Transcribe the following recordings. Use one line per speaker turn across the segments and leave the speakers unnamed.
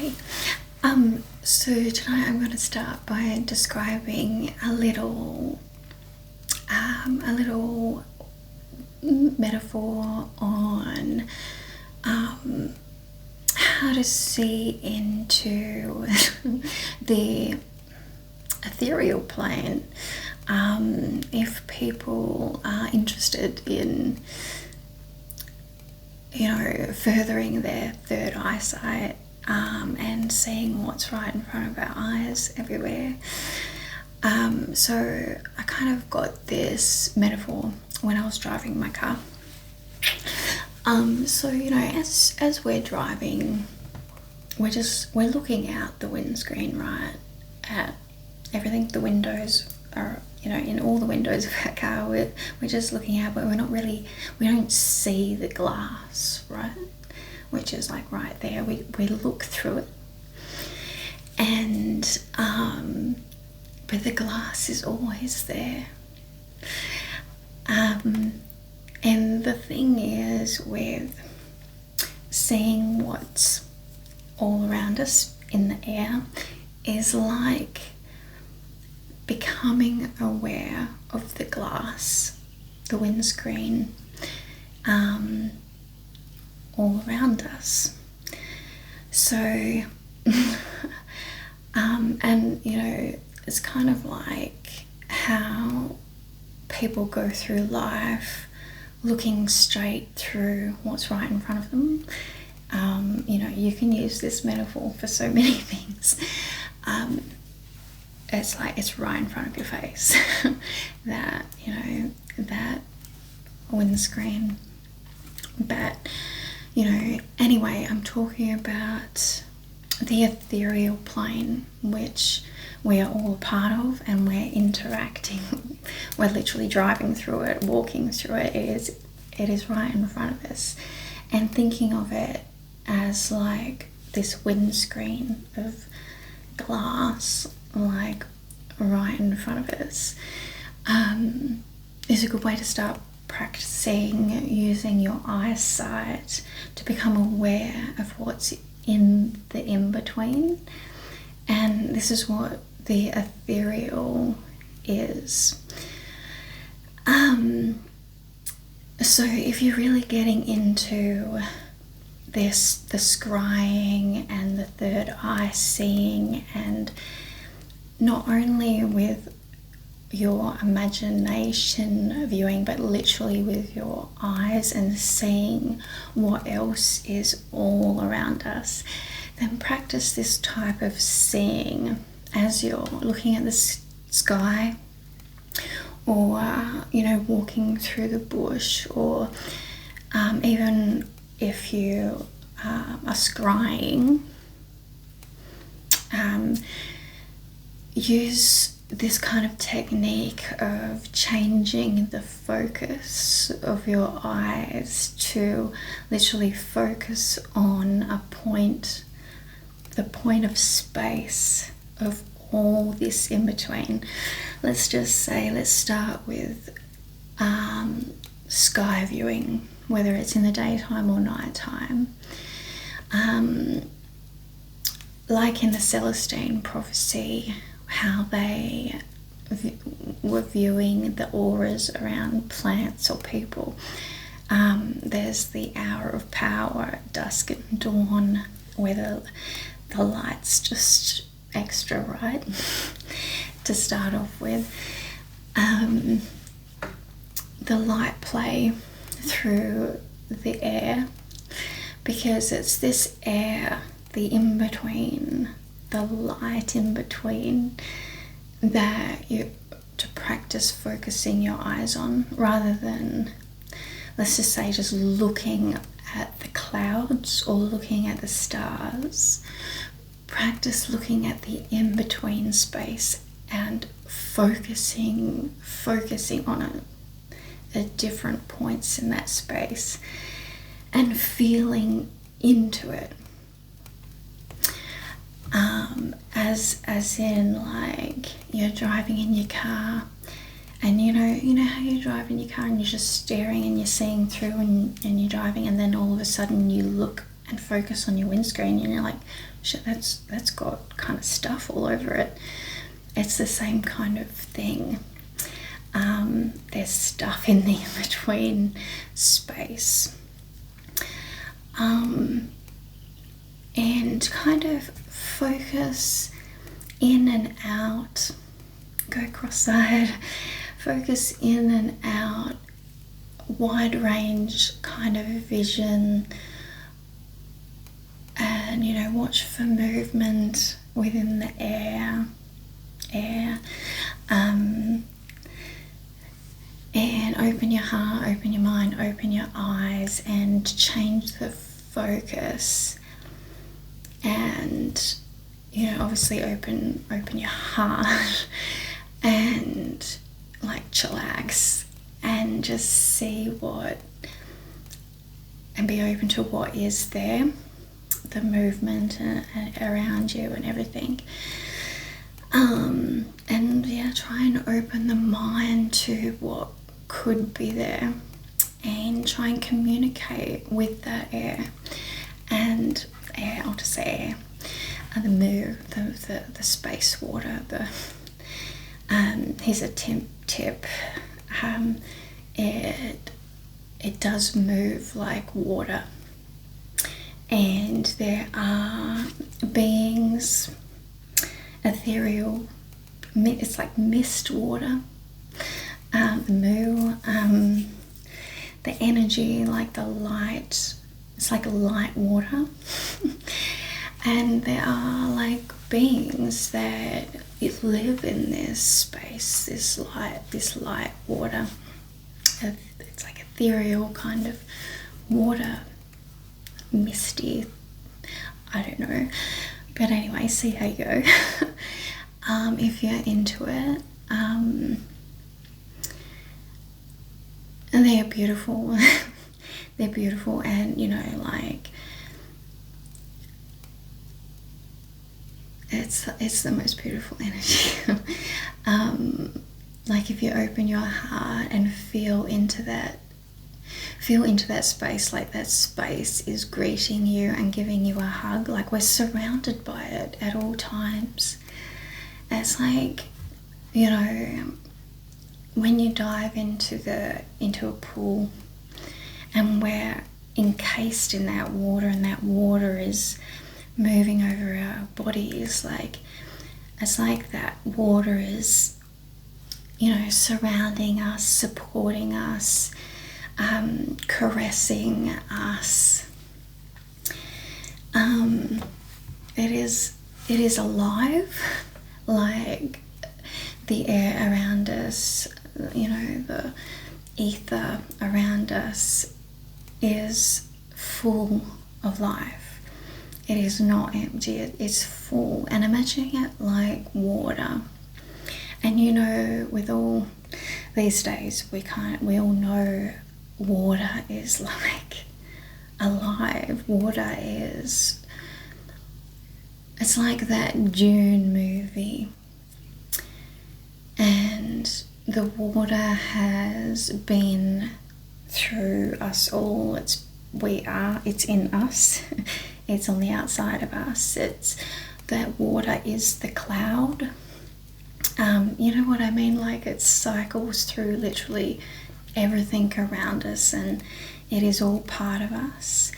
Okay. So tonight I'm going to start by describing a little metaphor on how to see into the ethereal plane. If people are interested in, furthering their third eyesight, and seeing what's right in front of our eyes everywhere. So I kind of got this metaphor when I was driving my car. So as we're driving, we're looking out the windscreen, right, at everything. The windows are, in all the windows of our car, we're just looking out, but we don't see the glass, right, which is like right there. We look through it, and but the glass is always there. And the thing is, with seeing what's all around us in the air, is like becoming aware of the glass, the windscreen, all around us. So, and it's kind of like how people go through life looking straight through what's right in front of them. You can use this metaphor for so many things. It's like it's right in front of your face. that windscreen. But anyway, I'm talking about the ethereal plane, which we are all a part of, and we're interacting. We're literally driving through it, walking through it. It is right in front of us, and thinking of it as like this windscreen of glass, like right in front of us, is a good way to start practicing using your eyesight to become aware of what's in the in-between. And this is what the ethereal is. So if you're really getting into this, the scrying and the third eye seeing, and not only with your imagination viewing, but literally with your eyes and seeing what else is all around us, then practice this type of seeing as you're looking at the sky, or walking through the bush, or even if you are scrying, use this kind of technique of changing the focus of your eyes to literally focus on a point, the point of space of all this in between. Let's start with sky viewing, whether it's in the daytime or nighttime. Like in the Celestine prophecy, how they were viewing the auras around plants or people. There's the hour of power, dusk and dawn, where the light's just extra, right? To start off with, the light play through the air, because it's this air, the in-between, the light in between, that you to practice focusing your eyes on, rather than, let's just say, just looking at the clouds or looking at the stars. Practice looking at the in-between space and focusing on it at different points in that space, and feeling into it. As in, like, you're driving in your car, and you know how you drive in your car and you're just staring and you're seeing through, and you're driving, and then all of a sudden you look and focus on your windscreen and you're like, shit, that's got kind of stuff all over it. It's the same kind of thing. There's stuff in the in-between space. And kind of focus in and out, go cross-eyed, focus in and out, wide range kind of vision, and watch for movement within the air, and open your heart, open your mind, open your eyes, and change the focus. And obviously open your heart and like chillax and just see and be open to what is there, the movement and around you and everything. And try and open the mind to what could be there, and try and communicate with that air. And air, I'll just say air, the moon, the space water, here's a tip. It does move like water, and there are beings, ethereal, it's like mist water, the moon, the energy, like the light, it's like a light water. And there are like beings that live in this space, this light water. It's like ethereal kind of water, misty, I don't know, but anyway, see how you go. If you're into it, and they are beautiful. They're beautiful, and like it's the most beautiful energy. Like if you open your heart and feel into that space, like that space is greeting you and giving you a hug, like we're surrounded by it at all times. It's like, when you dive into a pool and we're encased in that water, and that water is moving over our bodies, like it's like that water is surrounding us, supporting us, caressing us. It is alive, like the air around us, the ether around us is full of life. It is not empty, it is full. And imagining it like water. And with all these days, we all know water is like alive. Water is, it's like that Dune movie. And the water has been through us all. It's in us. It's on the outside of us. It's that water is the cloud. You know what I mean? Like it cycles through literally everything around us, and it is all part of us.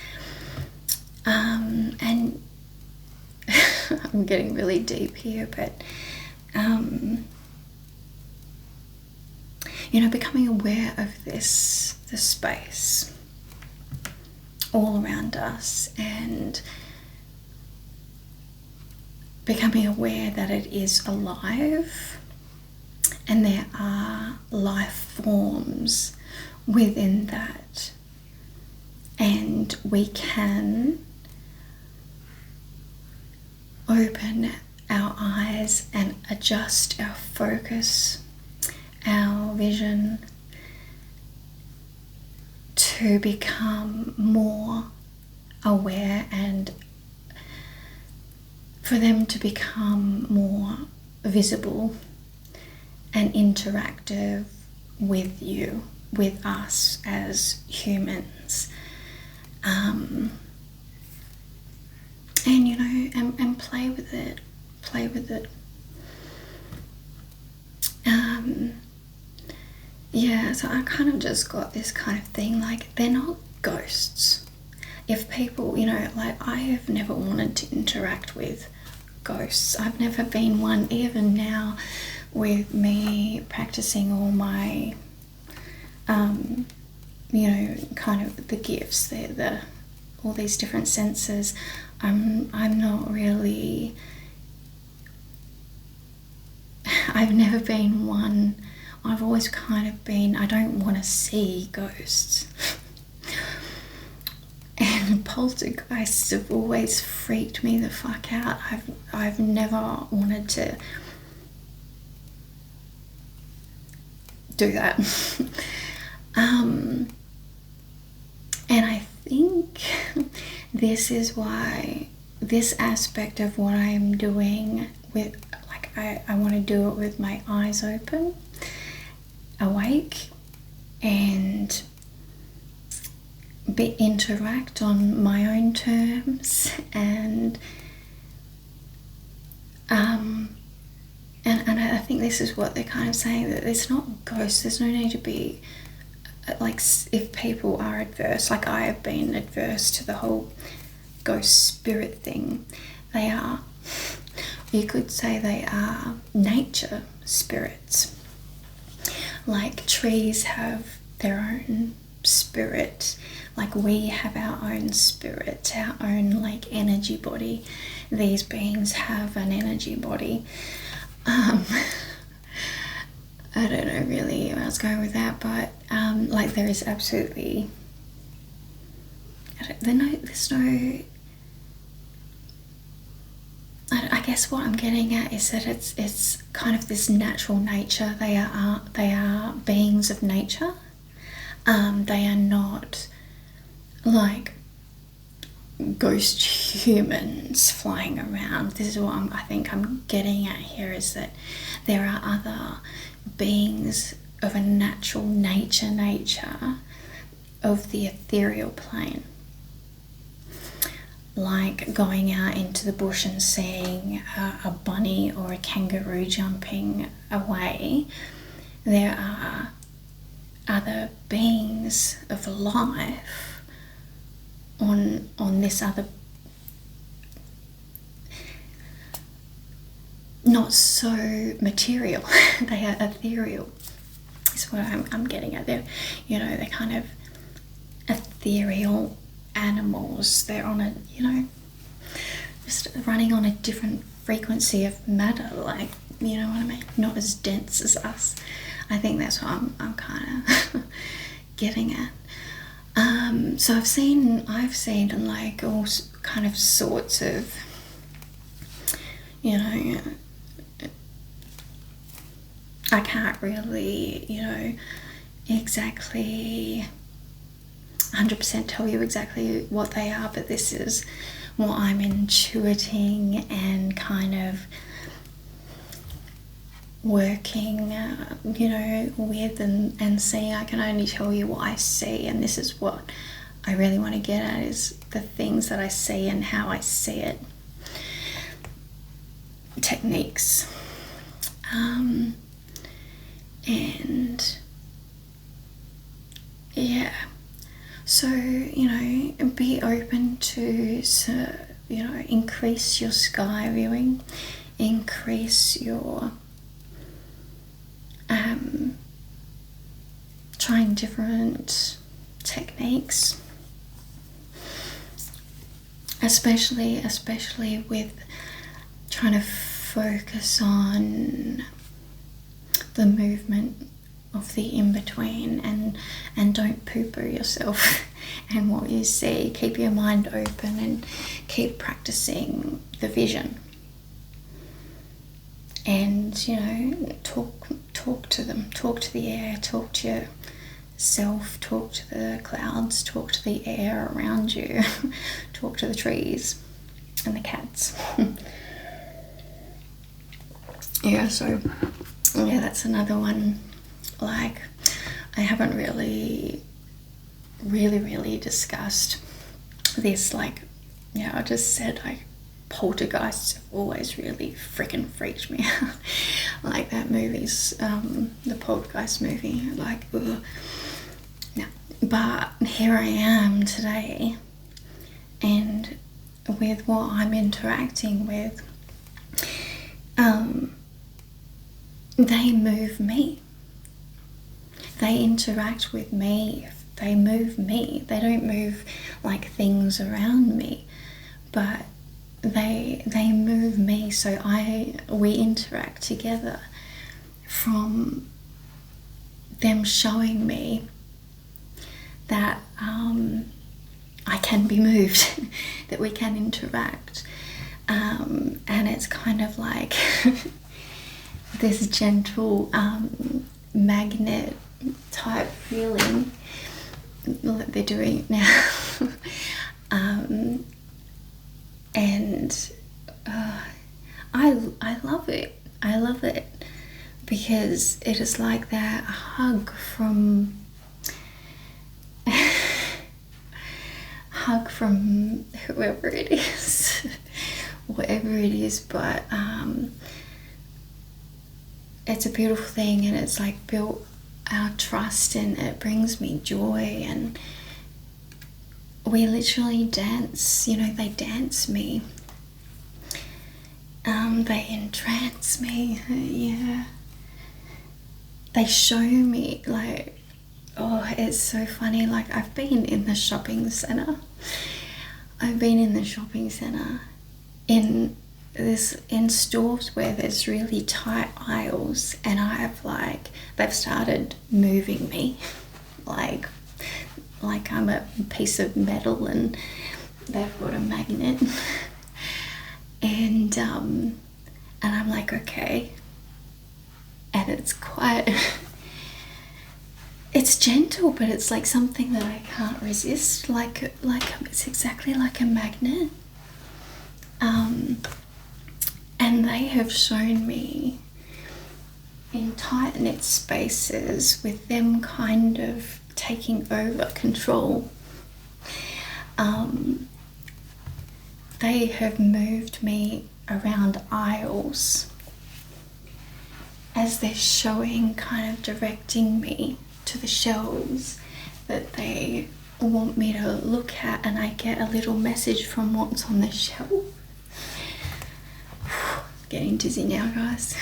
And I'm getting really deep here, but becoming aware of the space all around us, and becoming aware that it is alive and there are life forms within that, and we can open our eyes and adjust our focus, our vision, to become more aware, and for them to become more visible and interactive with you, with us as humans. and you know, and play with it, play with it. Yeah, so I kind of just got this kind of thing, like, they're not ghosts. If people, you know, like, I have never wanted to interact with ghosts. I've never been one, even now with me practicing all my, you know, kind of the gifts, the all these different senses. I'm not really, I've never been one. I've always kind of been, I don't want to see ghosts. And poltergeists have always freaked me the fuck out. I've never wanted to do that. And I think this is why this aspect of what I'm doing with, like, I want to do it with my eyes open, awake, and interact on my own terms, and I think this is what they're kind of saying, that it's not ghosts. There's no need to be, like, if people are adverse, like I have been adverse to the whole ghost spirit thing, they are, you could say they are nature spirits. Like trees have their own spirit, like we have our own spirit, our own, like, energy body. These beings have an energy body. I don't know really where I was going with that, but like, there is absolutely, there's no, I guess what I'm getting at is that it's kind of this natural nature. They are beings of nature. They are not like ghost humans flying around. This is what I think I'm getting at here, is that there are other beings of a natural nature of the ethereal plane. Like going out into the bush and seeing a bunny or a kangaroo jumping away. There are other beings of life on this other, not so material. They are ethereal, is what I'm getting at there. You know, they're kind of ethereal animals. They're on a, you know, just running on a different frequency of matter, like, you know what I mean, not as dense as us. I think that's what I'm kind of getting at. So I've seen like all kind of sorts of, you know, I can't really, you know, exactly 100% tell you exactly what they are, but this is what I'm intuiting and kind of working, you know, with and seeing. I can only tell you what I see, and this is what I really want to get at, is the things that I see and how I see it. Techniques. And yeah, so, you know, be open to, you know, increase your sky viewing, increase your trying different techniques, especially with trying to focus on the movement of the in-between, and don't poo-poo yourself and what you see. Keep your mind open and keep practicing the vision, and, you know, talk to them, talk to the air, talk to yourself, talk to the clouds, talk to the air around you, talk to the trees and the cats. Yeah, so yeah, that's another one. Like, I haven't really discussed this. Like, yeah, I just said poltergeists have always really freaking freaked me out. Like that movie's, the poltergeist movie, like, ugh. No. But here I am today, and with what I'm interacting with, they move me. They interact with me. They move me. They don't move like things around me, but they move me. So we interact together from them showing me that I can be moved, that we can interact, and it's kind of like this gentle magnet type feeling that they're doing now. And I love it. I love it because it is like that hug from whoever it is, whatever it is, but it's a beautiful thing, and it's like built our trust, and it brings me joy, and we literally dance, you know, they dance me, they entrance me, yeah, they show me, like, oh, it's so funny. Like, I've been in the shopping centre in stores where there's really tight aisles, and they've started moving me like I'm a piece of metal, and they've got a magnet. And I'm like, okay, and it's quite it's gentle, but it's like something that I can't resist, like it's exactly like a magnet. And they have shown me in tight knit spaces, with them kind of taking over control, they have moved me around aisles as they're showing, kind of directing me to the shelves that they want me to look at, and I get a little message from what's on the shelf. Getting dizzy now, guys.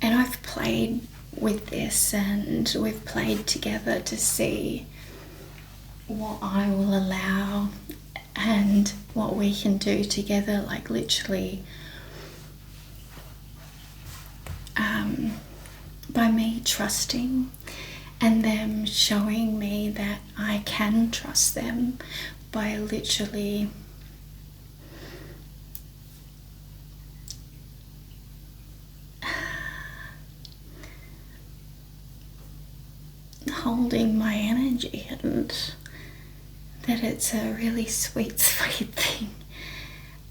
And I've played with this, and we've played together to see what I will allow and what we can do together, like literally by me trusting and them showing me that I can trust them, by literally holding my energy, and that it's a really sweet thing,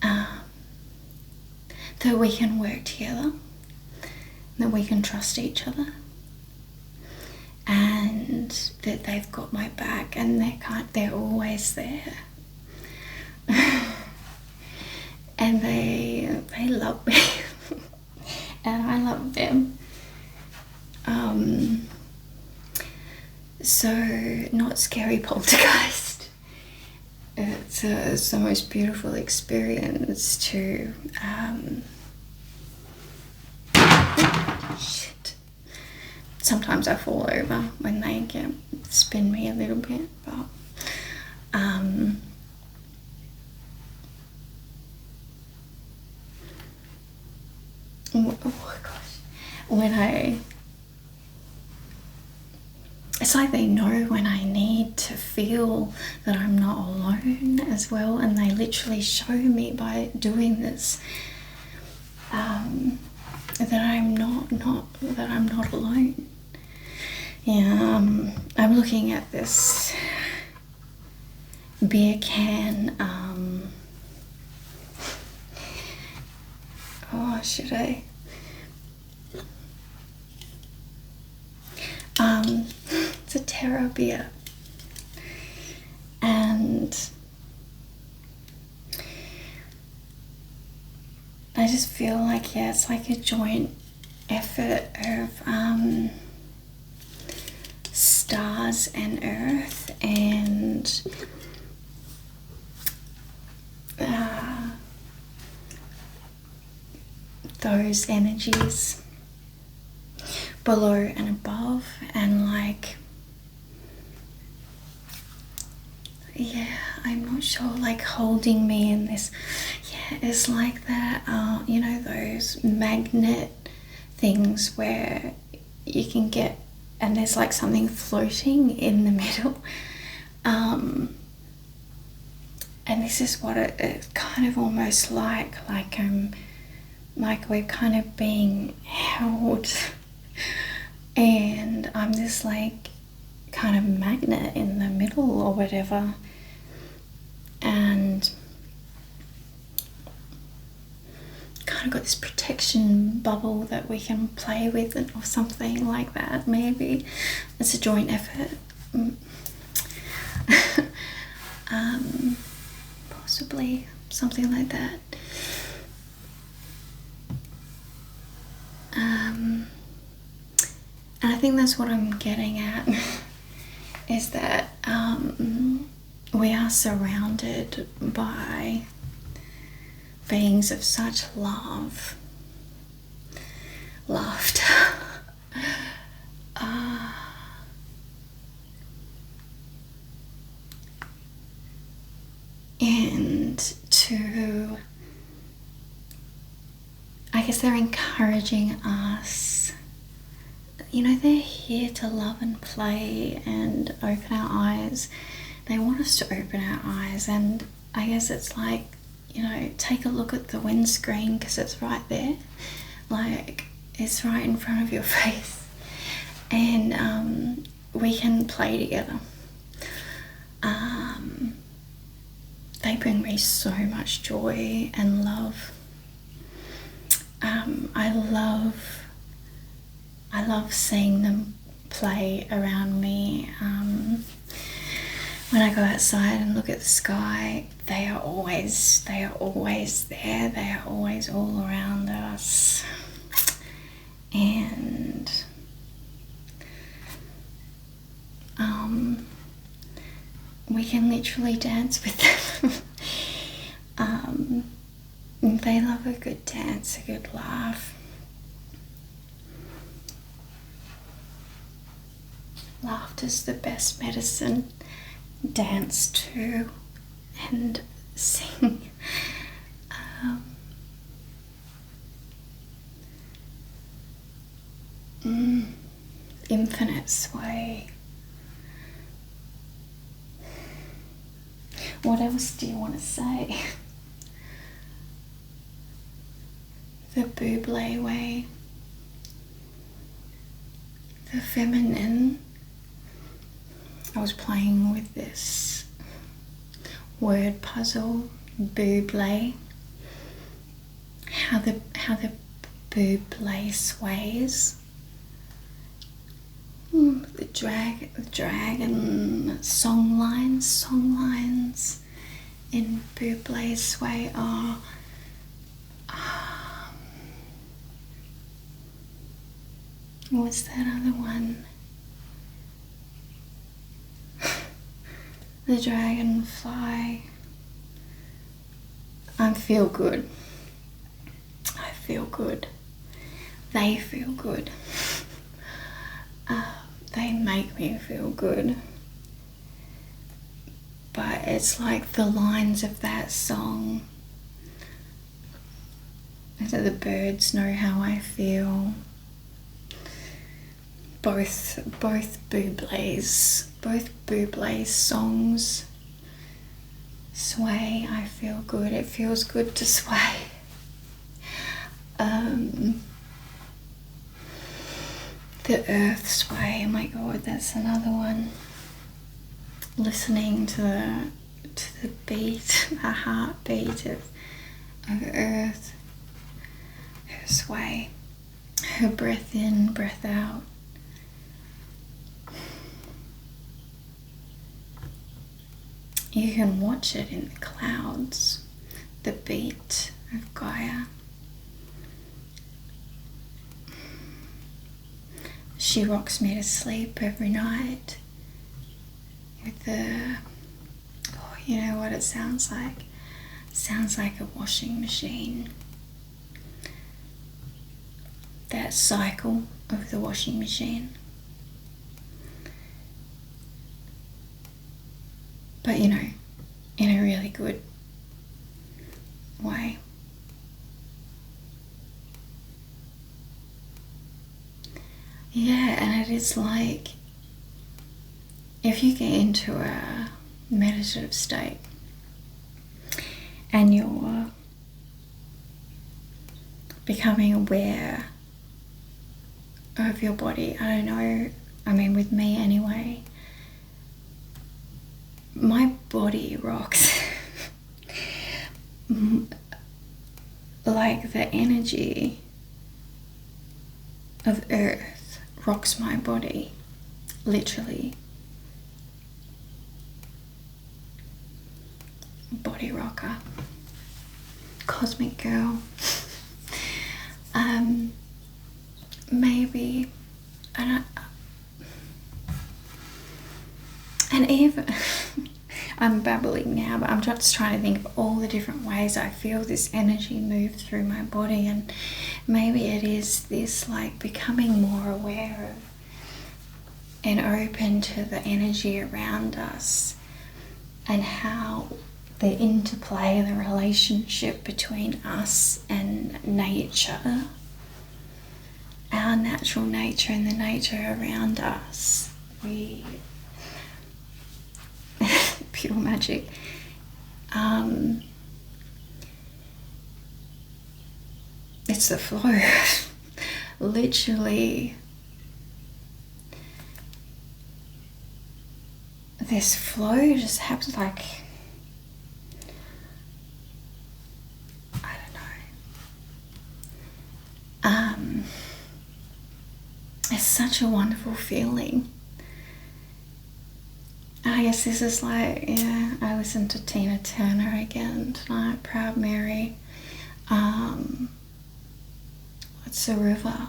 that we can work together, that we can trust each other, and that they've got my back, and they're always there. And they love me and I love them. So not scary poltergeist. It's the most beautiful experience to shit. Sometimes I fall over when they spin me a little bit, but oh gosh, it's like they know when I need to feel that I'm not alone as well, and they literally show me by doing this that I'm not alone. Yeah, I'm looking at this beer can. Should I? It's a Terra beer. And I just feel like, yeah, it's like a joint effort of stars and earth, and those energies below and above, and like, yeah, I'm not sure, like holding me in this, yeah, it's like that, you know, those magnet things where you can get, and there's like something floating in the middle, and this is what it's kind of almost like we're kind of being held, and I'm this like kind of magnet in the middle or whatever, and kind of got this protection bubble that we can play with, or something like that. Maybe it's a joint effort. Possibly something like that. And I think that's what I'm getting at, is that we are surrounded by beings of such love, laughter, and to, I guess they're encouraging us, you know, they're here to love and play and open our eyes. They want us to open our eyes, and I guess it's like, you know, take a look at the windscreen, because it's right there, like it's right in front of your face, and we can play together. They bring me so much joy and love. I love seeing them play around me. When I go outside and look at the sky, they are always there. They are always all around us, and we can literally dance with them. They love a good dance, a good laugh. Laughter's the best medicine. Dance too, and sing. Infinite sway. What else do you want to say? The Buble way. The feminine. I was playing with this word puzzle, Buble. How the Buble sways. The dragon songlines in Bublé's sway are what's that other one? The dragonfly. I feel good. I feel good. They feel good. They make me feel good. But it's like the lines of that song. So the birds know how I feel. Both Bublé's songs sway. I feel good. It feels good to sway. The earth sway. Oh my god, that's another one. Listening to the beat, the heartbeat of earth, her sway, her breath in, breath out. You can watch it in the clouds, the beat of Gaia. She rocks me to sleep every night with you know what it sounds like? It sounds like a washing machine. That cycle of the washing machine. But you know, in a really good way. Yeah, and it is like if you get into a meditative state and you're becoming aware of your body, I don't know, I mean with me anyway, my body rocks. Like the energy of earth rocks my body, literally. Body rocker, cosmic girl. Maybe, and even I'm babbling now, but I'm just trying to think of all the different ways I feel this energy move through my body, and maybe it is this like becoming more aware of and open to the energy around us and how the interplay, the relationship between us and nature, our natural nature and the nature around us. Pure magic. It's the flow. Literally, this flow just happens like, I don't know. It's such a wonderful feeling. I guess this is like, yeah, I listened to Tina Turner again tonight, Proud Mary. It's a river.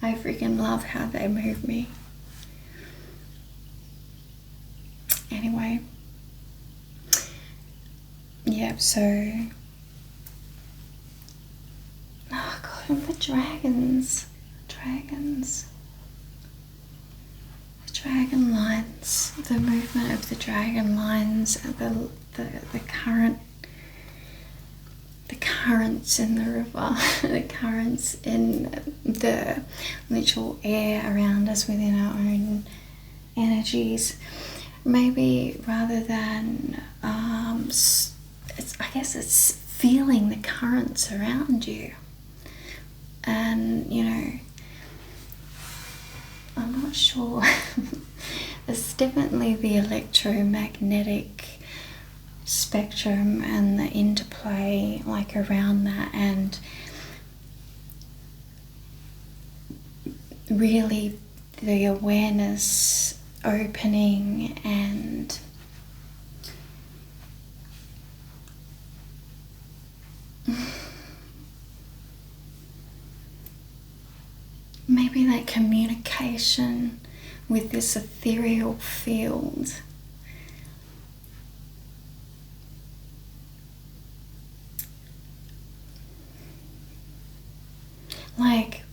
I freaking love how they move me. Anyway, yeah, so, oh god, the dragons, the dragon lines, the movement of the dragon lines, the currents in the river, the currents in the literal air around us within our own energies. Maybe rather than, I guess it's feeling the currents around you. And, you know, I'm not sure. There's definitely the electromagnetic spectrum and the interplay like around that, and really the awareness opening and maybe that communication with this ethereal field. Like,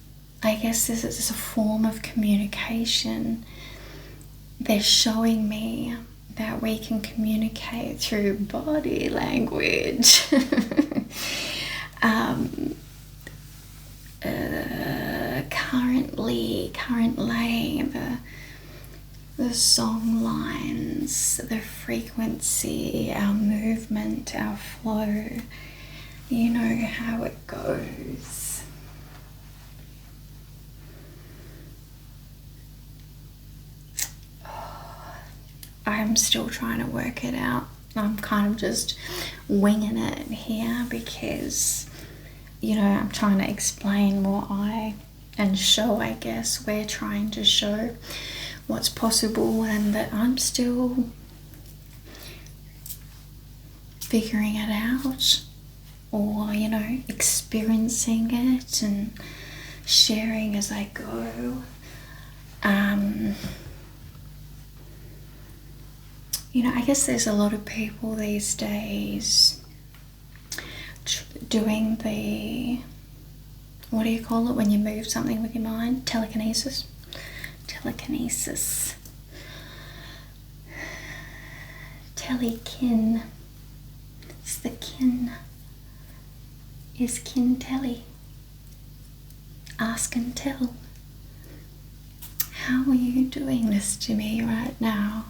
I guess this is a form of communication. They're showing me that we can communicate through body language. Currently, the song lines, the frequency, our movement, our flow, you know how it goes. I'm still trying to work it out. I'm kind of just winging it here because, you know, I'm trying to explain and show, I guess. We're trying to show what's possible and that I'm still figuring it out, or, you know, experiencing it and sharing as I go. You know, I guess there's a lot of people these days doing the, what do you call it when you move something with your mind? Telekinesis. Telekin. It's the kin. Is kin telly? Ask and tell. How are you doing this to me right now?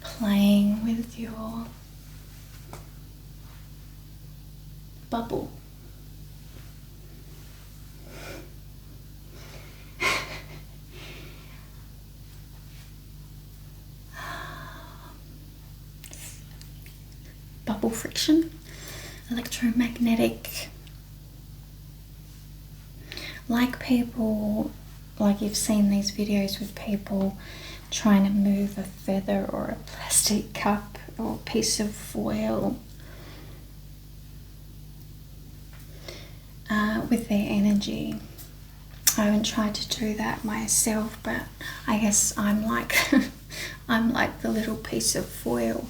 Playing with your bubble. Bubble friction, electromagnetic, like people, like you've seen these videos with people trying to move a feather or a plastic cup or a piece of foil with their energy. I haven't tried to do that myself, but I guess I'm like I'm like the little piece of foil.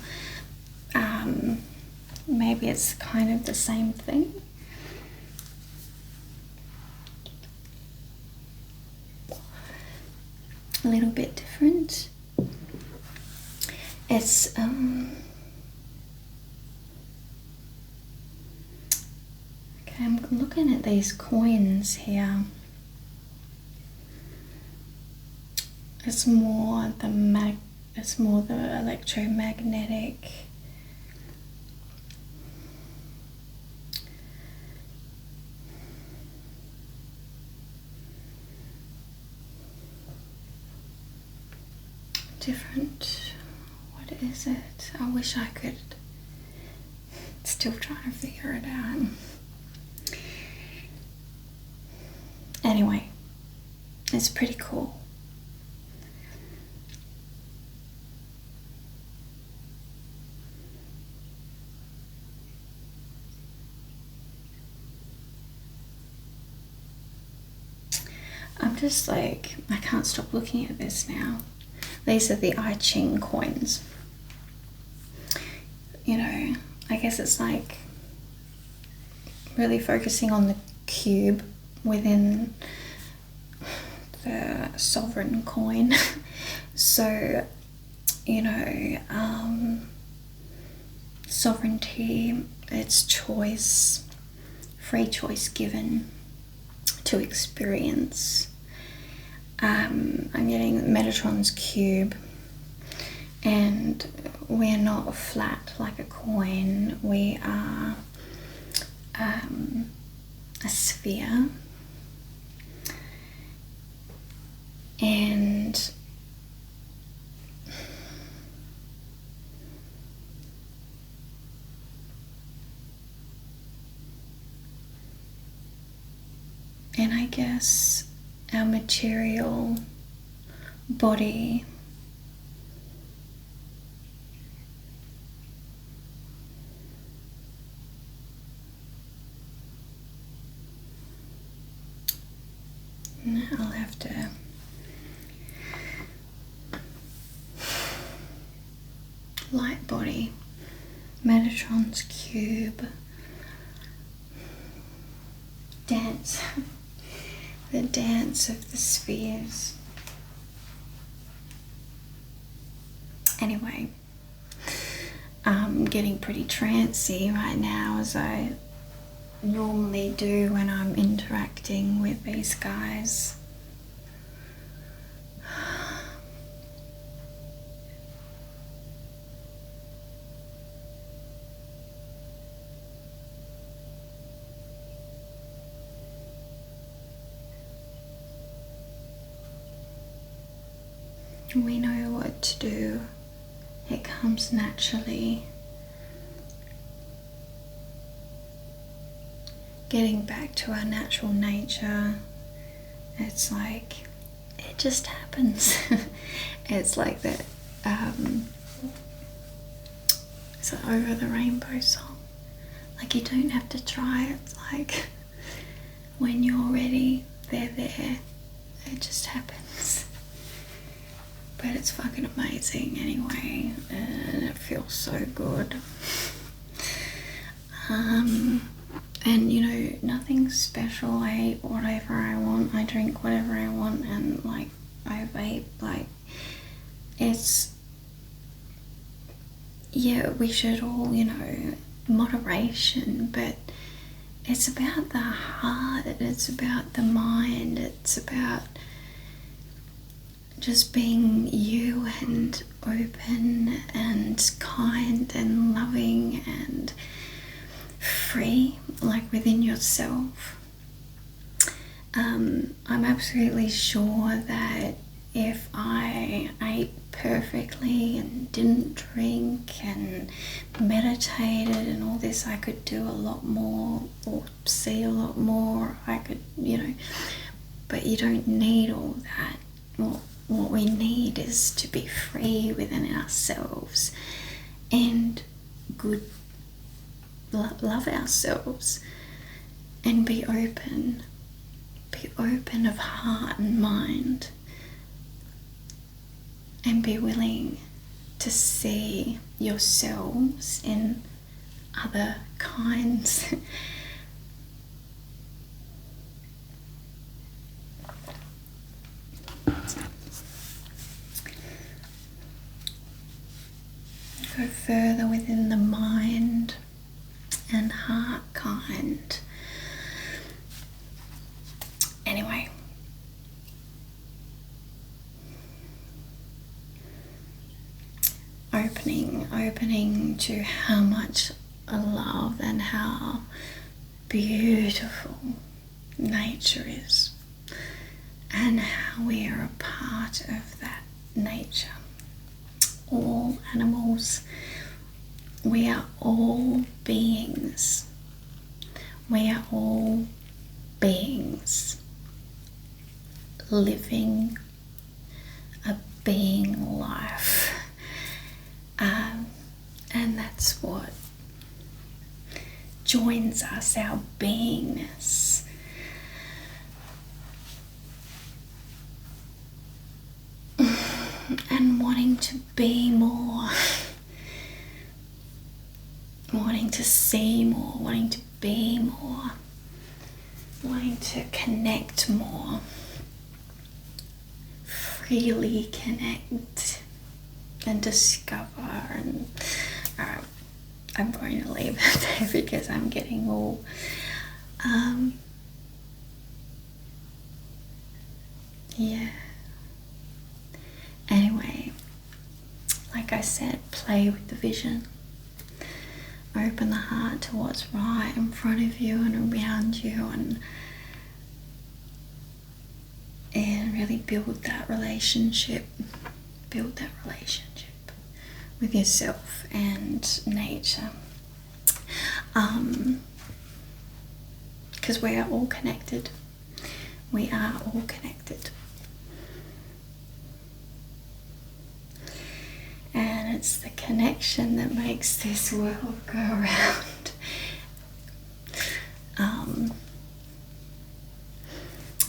Maybe it's kind of the same thing. A little bit different. It's okay, I'm looking at these coins here. It's more the electromagnetic. Different. What is it? I wish I could. Still trying to figure it out. Anyway, it's pretty cool. I'm just like, I can't stop looking at this now. These are the I Ching coins. You know, I guess it's like really focusing on the cube within the sovereign coin. So, you know, sovereignty, it's choice, free choice given to experience. I'm getting Metatron's cube, and we're not flat like a coin. We are a sphere, and I guess our material body I'll have to light body, Metatron's cube, dance. The dance of the spheres. Anyway, I'm getting pretty trancy right now, as I normally do when I'm interacting with these guys. We know what to do. It comes naturally. Getting back to our natural nature, it's like, it just happens. It's like that, it's an Over the Rainbow song. Like, you don't have to try. It's like, when you're ready, they're there. It just happens. But it's fucking amazing anyway, and it feels so good. And you know, nothing special. I eat whatever I want, I drink whatever I want, and like, I vape. Like, it's, yeah, we should all, you know, moderation, but it's about the heart, it's about the mind, it's about just being you and open and kind and loving and free, like within yourself. I'm absolutely sure that if I ate perfectly and didn't drink and meditated and all this, I could do a lot more or see a lot more. I could, you know, but you don't need all that. What we need is to be free within ourselves and love ourselves and be open of heart and mind, and be willing to see yourselves in other kinds. Go further within the mind and heart kind. Anyway, opening to how much I love and how beautiful nature is, and how we are a part of that nature. All animals, we are all beings. We are all beings living a being life. And that's what joins us, our beingness. And wanting to be more, wanting to see more, wanting to be more, wanting to connect more, freely connect and discover. And I'm going to leave it there because I'm getting all yeah. Anyway, like I said, play with the vision. Open the heart to what's right in front of you and around you, and really build that relationship. Build that relationship with yourself and nature. Because we are all connected. We are all connected. And it's the connection that makes this world go round.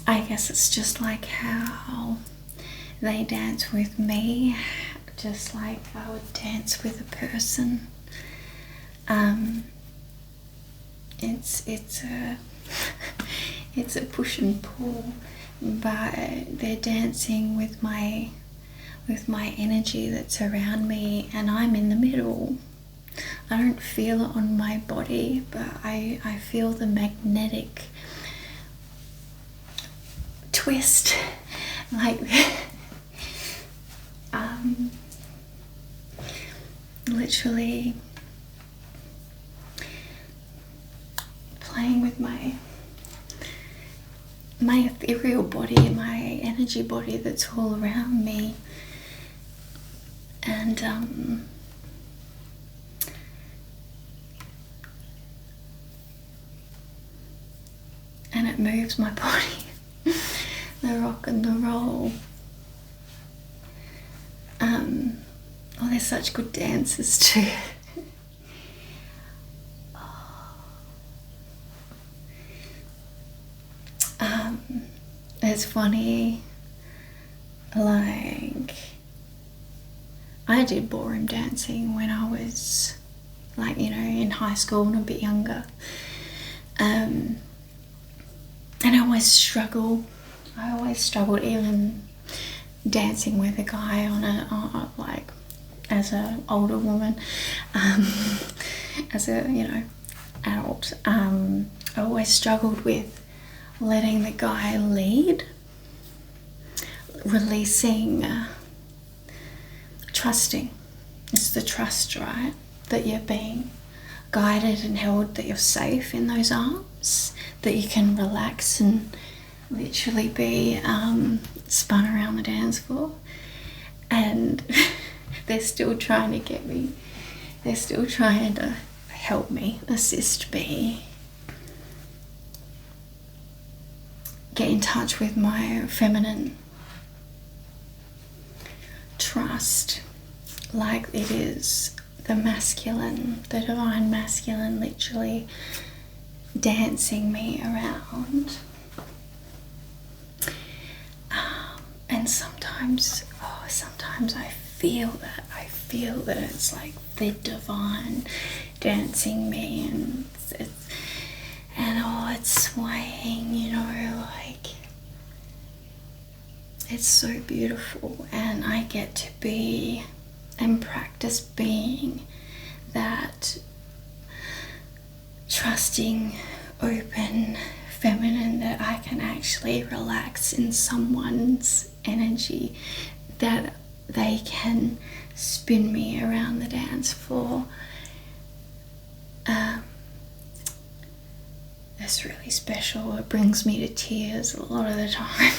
I guess it's just like how they dance with me, just like I would dance with a person. It's a it's a push and pull, but they're dancing with my energy that's around me, and I'm in the middle. I don't feel it on my body, but I feel the magnetic twist, like literally playing with my ethereal body, my energy body that's all around me, and it moves my body. The rock and the roll. Oh, they're such good dances too. It's funny, like, I did ballroom dancing when I was, like, you know, in high school and a bit younger. And I always struggled even dancing with a guy like, as an older woman, as a, you know, adult. I always struggled with letting the guy lead, releasing, trusting. It's the trust, right? That you're being guided and held, that you're safe in those arms, that you can relax and literally be spun around the dance floor. And they're still trying to get me, they're still trying to help me, assist me, get in touch with my feminine trust, like it is the masculine, the divine masculine, literally dancing me around. And sometimes I feel that it's like the divine dancing me, and it's swaying, you know, like, it's so beautiful. And I get to be and practice being that trusting, open feminine, that I can actually relax in someone's energy, that they can spin me around the dance floor. It's really special. It brings me to tears a lot of the time.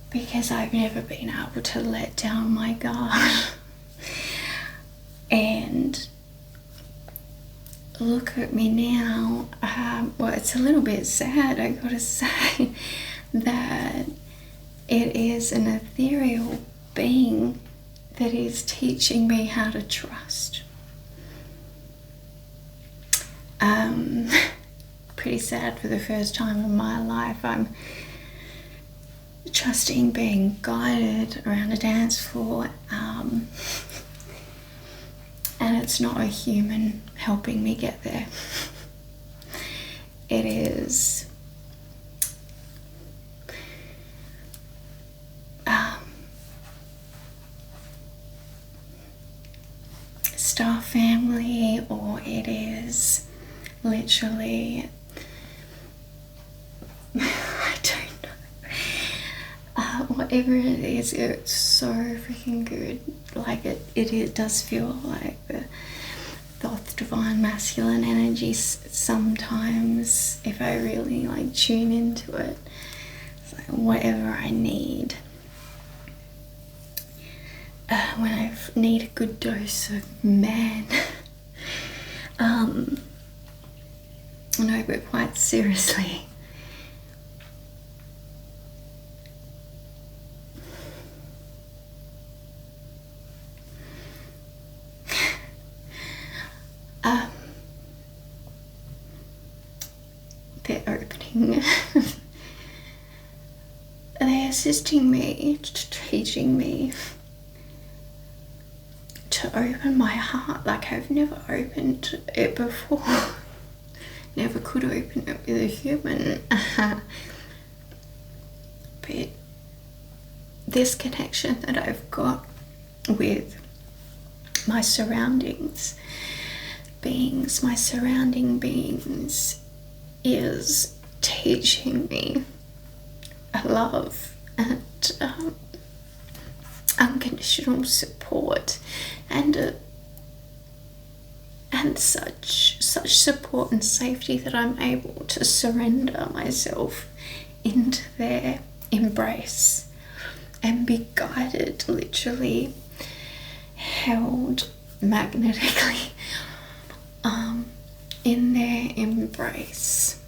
Because I've never been able to let down my guard. And look at me now. Well, it's a little bit sad, I gotta say, that it is an ethereal being that is teaching me how to trust. Pretty sad. For the first time in my life, I'm trusting being guided around a dance floor, and it's not a human helping me get there. It is star family, or it is literally I don't know, whatever it is, it's so freaking good. Like, it does feel like the divine masculine energy sometimes, if I really like tune into it. It's like whatever I need. When I need a good dose of man. No, but quite seriously, they're opening. They're assisting me, teaching me to open my heart like I've never opened it before. Never could open it with a human. But this connection that I've got with my surroundings beings, my surrounding beings, is teaching me a love and unconditional support, and such support and safety that I'm able to surrender myself into their embrace and be guided, literally held magnetically in their embrace,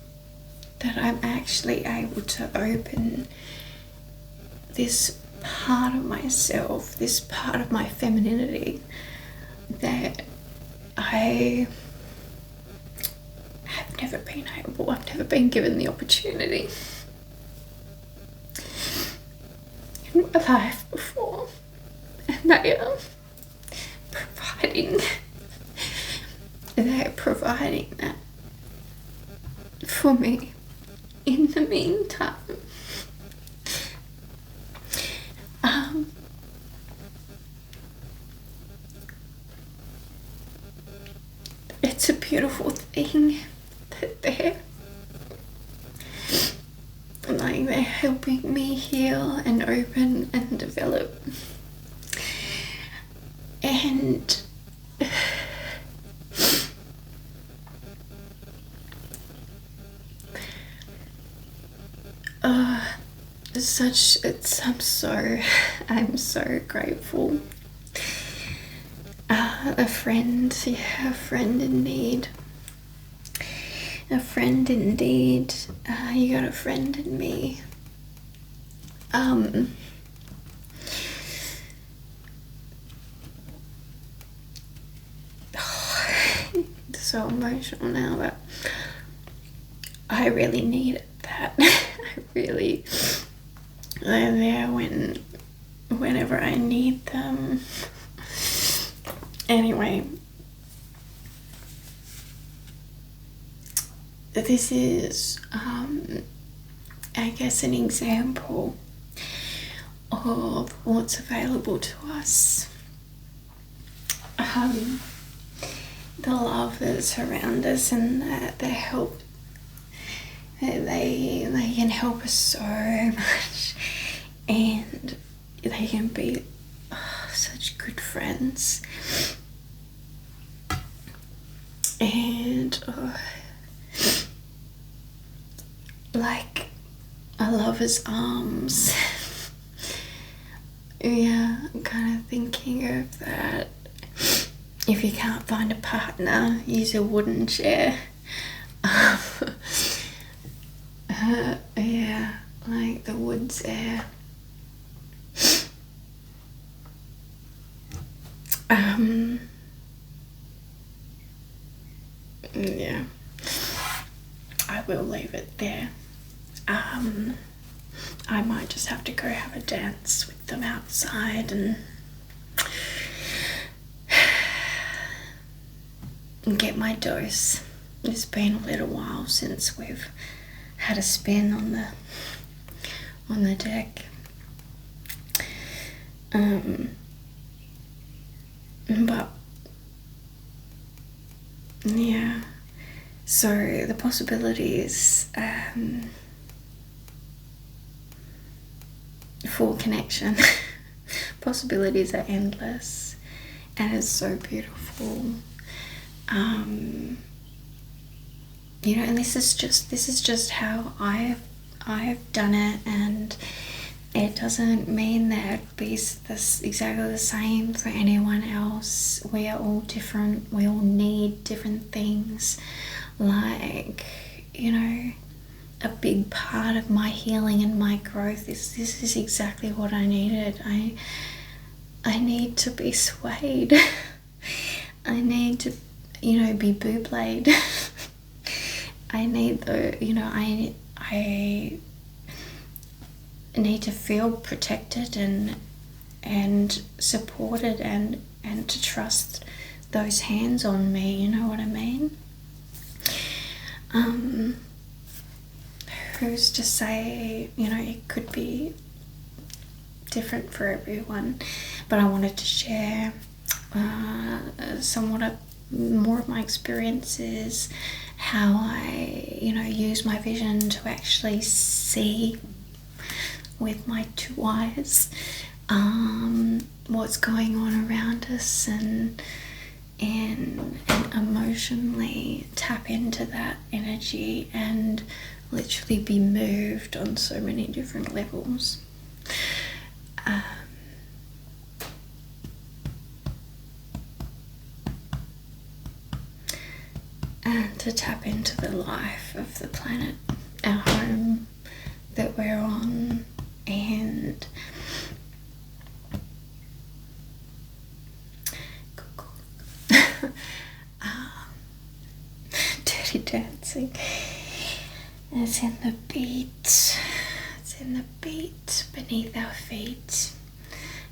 that I'm actually able to open this part of myself, this part of my femininity that I have never been able, I've never been given the opportunity in my life before, and they are providing that for me in the meantime. It's a beautiful thing that they're helping me heal and open and develop. And I'm so grateful. A friend in need. A friend indeed. You got a friend in me. So emotional now, but I really needed that. They're there whenever I need them. Anyway, this is, I guess, an example of what's available to us. The love that's around us, and that they can help us so much, and they can be such good friends, and like a lover's arms. Yeah, I'm kind of thinking of that. If you can't find a partner, use a wooden chair. Yeah, like the wood's there. Yeah, I will leave it there. I might just have to go have a dance with them outside and get my dose. It's been a little while since we've had a spin on the deck. But yeah, so the possibilities for connection, possibilities are endless, and it's so beautiful. You know, and this is just how I've done it, and it doesn't mean that it'd be exactly the same for anyone else. We are all different. We all need different things. Like, you know, a big part of my healing and my growth is this is exactly what I needed. I need to be swayed. I need to, you know, be booblayed. I need the, you know, I need to feel protected and supported and to trust those hands on me, you know what I mean? Who's to say, you know, it could be different for everyone, but I wanted to share somewhat more of my experiences, how I, you know, use my vision to actually see with my two eyes what's going on around us, and emotionally tap into that energy and literally be moved on so many different levels. And to tap into the life of the planet, our home that we're on, and dirty dancing. It's in the beat. It's in the beat beneath our feet.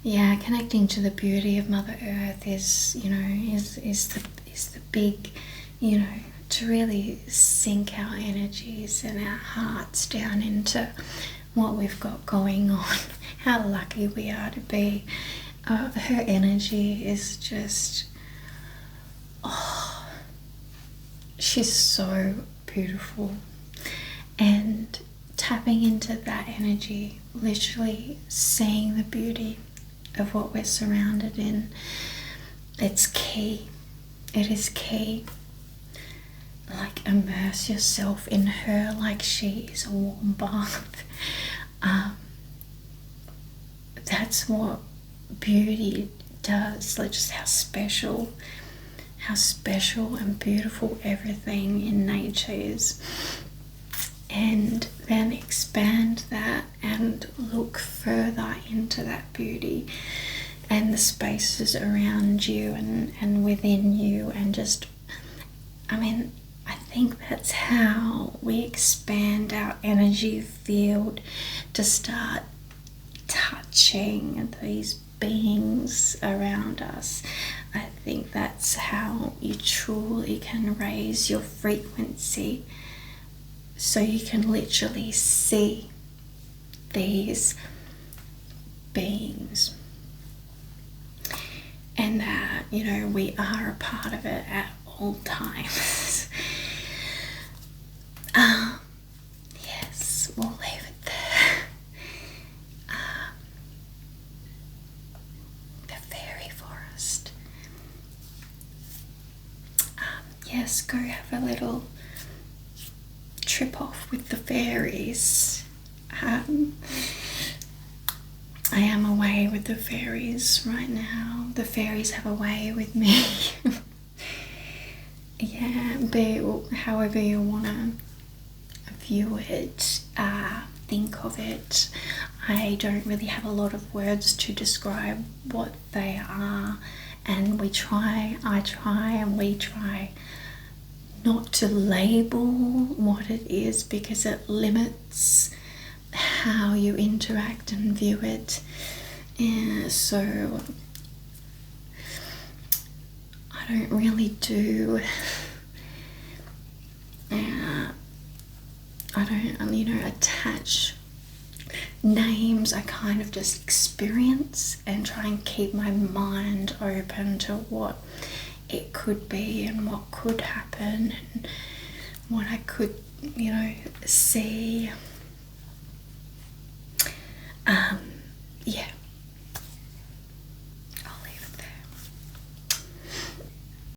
Yeah, connecting to the beauty of Mother Earth is, you know, is the big, you know, to really sink our energies and our hearts down into what we've got going on. How lucky we are to be. Her energy is just, oh, she's so beautiful. And tapping into that energy, literally seeing the beauty of what we're surrounded in, it's key. It is key. Like, immerse yourself in her like she is a warm bath. That's what beauty does. Like, just how special and beautiful everything in nature is. And then expand that and look further into that beauty and the spaces around you and within you, and just, I mean, I think that's how we expand our energy field, to start touching these beings around us. I think that's how you truly can raise your frequency, so you can literally see these beings, and that, you know, we are a part of it at all times. Yes, we'll leave it there. The fairy forest. Yes, go have a little trip off with the fairies. I am away with the fairies right now. The fairies have a way with me. Yeah, but however you want to view it, think of it. I don't really have a lot of words to describe what they are, and I try not to label what it is, because it limits how you interact and view it. So I don't really do, I don't, you know, attach names. I kind of just experience and try and keep my mind open to what it could be and what could happen and what I could, you know, see.